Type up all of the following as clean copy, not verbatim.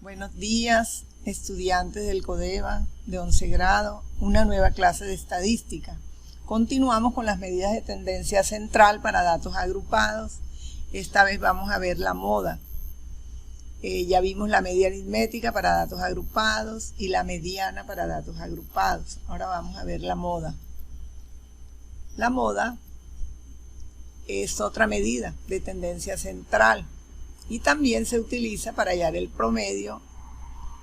Buenos días, estudiantes del CODEVA de 11 grado, una nueva clase de estadística. Continuamos con las medidas de tendencia central para datos agrupados. Esta vez vamos a ver la moda. Ya vimos la media aritmética para datos agrupados y la mediana para datos agrupados. Ahora vamos a ver la moda. La moda es otra medida de tendencia central y también se utiliza para hallar el promedio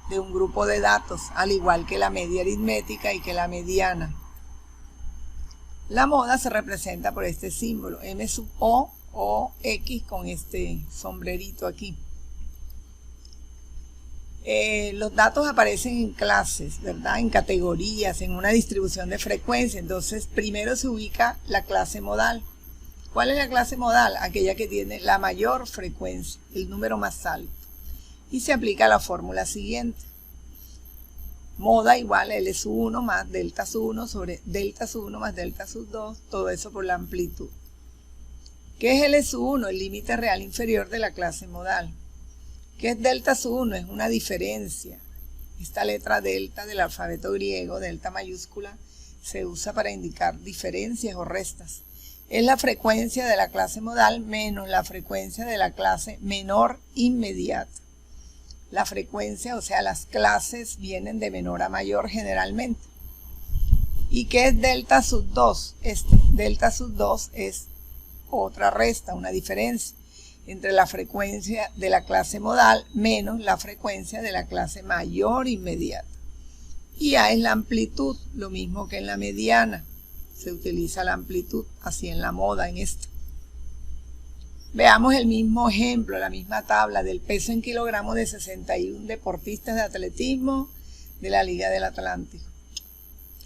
de un grupo de datos, al igual que la media aritmética y que la mediana. La moda se representa por este símbolo, M sub O o X con este sombrerito aquí. Los datos aparecen en clases, ¿verdad? En categorías, en una distribución de frecuencia. Entonces, primero se ubica la clase modal. ¿Cuál es la clase modal? Aquella que tiene la mayor frecuencia, el número más alto. Y se aplica la fórmula siguiente. Moda igual a L sub 1 más delta sub 1 sobre delta sub 1 más delta sub 2, todo eso por la amplitud. ¿Qué es L sub 1? El límite real inferior de la clase modal. ¿Qué es delta sub 1? Es una diferencia. Esta letra delta del alfabeto griego, delta mayúscula, se usa para indicar diferencias o restas. Es la frecuencia de la clase modal menos la frecuencia de la clase menor inmediata. La frecuencia, o sea, las clases vienen de menor a mayor generalmente. ¿Y qué es delta sub 2? Delta sub 2 es otra resta, una diferencia entre la frecuencia de la clase modal menos la frecuencia de la clase mayor inmediata. Y A es la amplitud, lo mismo que en la mediana. Se utiliza la amplitud, así en la moda, en esto. Veamos el mismo ejemplo, la misma tabla del peso en kilogramos de 61 deportistas de atletismo de la Liga del Atlántico.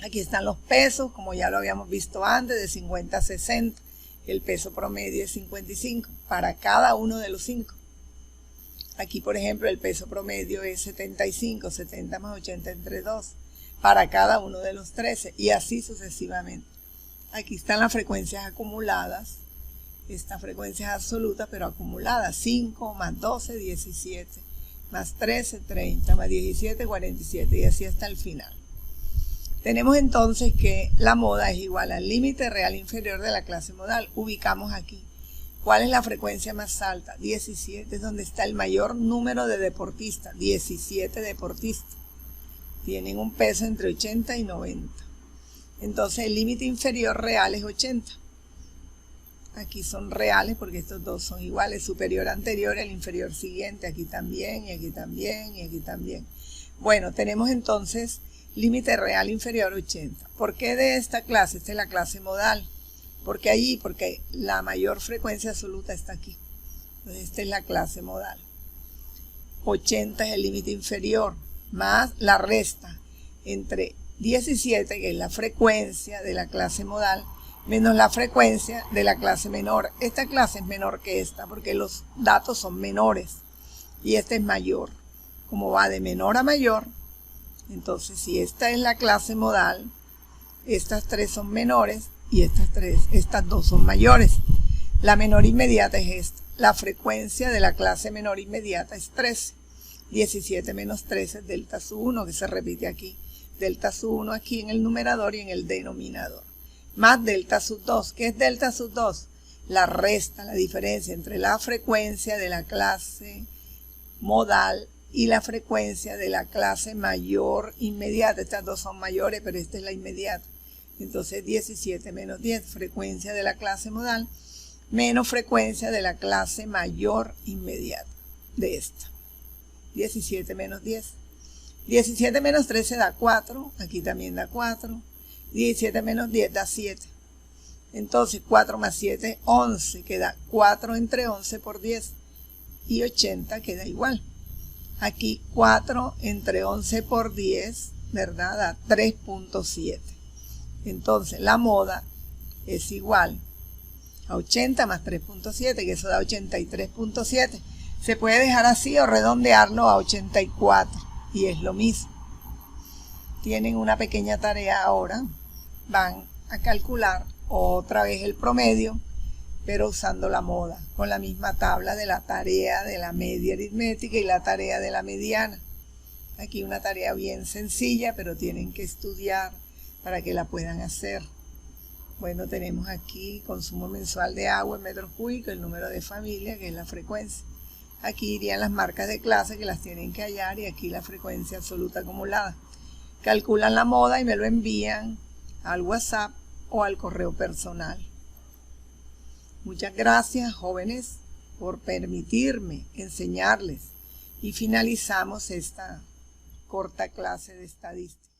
Aquí están los pesos, como ya lo habíamos visto antes, de 50 a 60. El peso promedio es 55 para cada uno de los 5. Aquí, por ejemplo, el peso promedio es 75, 70 más 80 entre 2, para cada uno de los 13, y así sucesivamente. Aquí están las frecuencias acumuladas, estas frecuencias absolutas, pero acumuladas, 5 más 12, 17, más 13, 30, más 17, 47, y así hasta el final. Tenemos entonces que la moda es igual al límite real inferior de la clase modal. Ubicamos aquí. ¿Cuál es la frecuencia más alta? 17, es donde está el mayor número de deportistas, 17 deportistas. Tienen un peso entre 80 y 90. Entonces el límite inferior real es 80. Aquí son reales porque estos dos son iguales, superior anterior, el inferior siguiente, aquí también, y aquí también, y aquí también. Bueno, tenemos entonces límite real inferior 80. ¿Por qué de esta clase? Esta es la clase modal. ¿Por qué allí? Porque la mayor frecuencia absoluta está aquí. Entonces esta es la clase modal. 80 es el límite inferior, más la resta entre 17, que es la frecuencia de la clase modal, menos la frecuencia de la clase menor. Esta clase es menor que esta porque los datos son menores y esta es mayor. Como va de menor a mayor, entonces si esta es la clase modal, estas tres son menores y estas dos son mayores. La menor inmediata es esta. La frecuencia de la clase menor inmediata es 13. 17 menos 13 es delta sub 1, que se repite aquí. Delta sub 1 aquí en el numerador y en el denominador. Más delta sub 2. ¿Qué es delta sub 2? La resta, la diferencia entre la frecuencia de la clase modal y la frecuencia de la clase mayor inmediata. Estas dos son mayores, pero esta es la inmediata. Entonces 17 menos 10, frecuencia de la clase modal, menos frecuencia de la clase mayor inmediata de esta. 17 menos 10. 17 menos 13 da 4, aquí también da 4. 17 menos 10 da 7. Entonces 4 más 7, 11, queda 4 entre 11 por 10. Y 80 queda igual. Aquí 4 entre 11 por 10, ¿verdad? Da 3.7. Entonces la moda es igual a 80 más 3.7, que eso da 83.7. Se puede dejar así o redondearlo a 84 y es lo mismo. Tienen una pequeña tarea ahora. Van a calcular otra vez el promedio pero usando la moda, con la misma tabla de la tarea de la media aritmética y la tarea de la mediana. Aquí una tarea bien sencilla, pero tienen que estudiar para que la puedan hacer. Bueno, tenemos aquí consumo mensual de agua en metros cúbicos, el número de familia, que es la frecuencia. Aquí irían las marcas de clase que las tienen que hallar y aquí la frecuencia absoluta acumulada. Calculan la moda y me lo envían al WhatsApp o al correo personal. Muchas gracias, jóvenes, por permitirme enseñarles y finalizamos esta corta clase de estadística.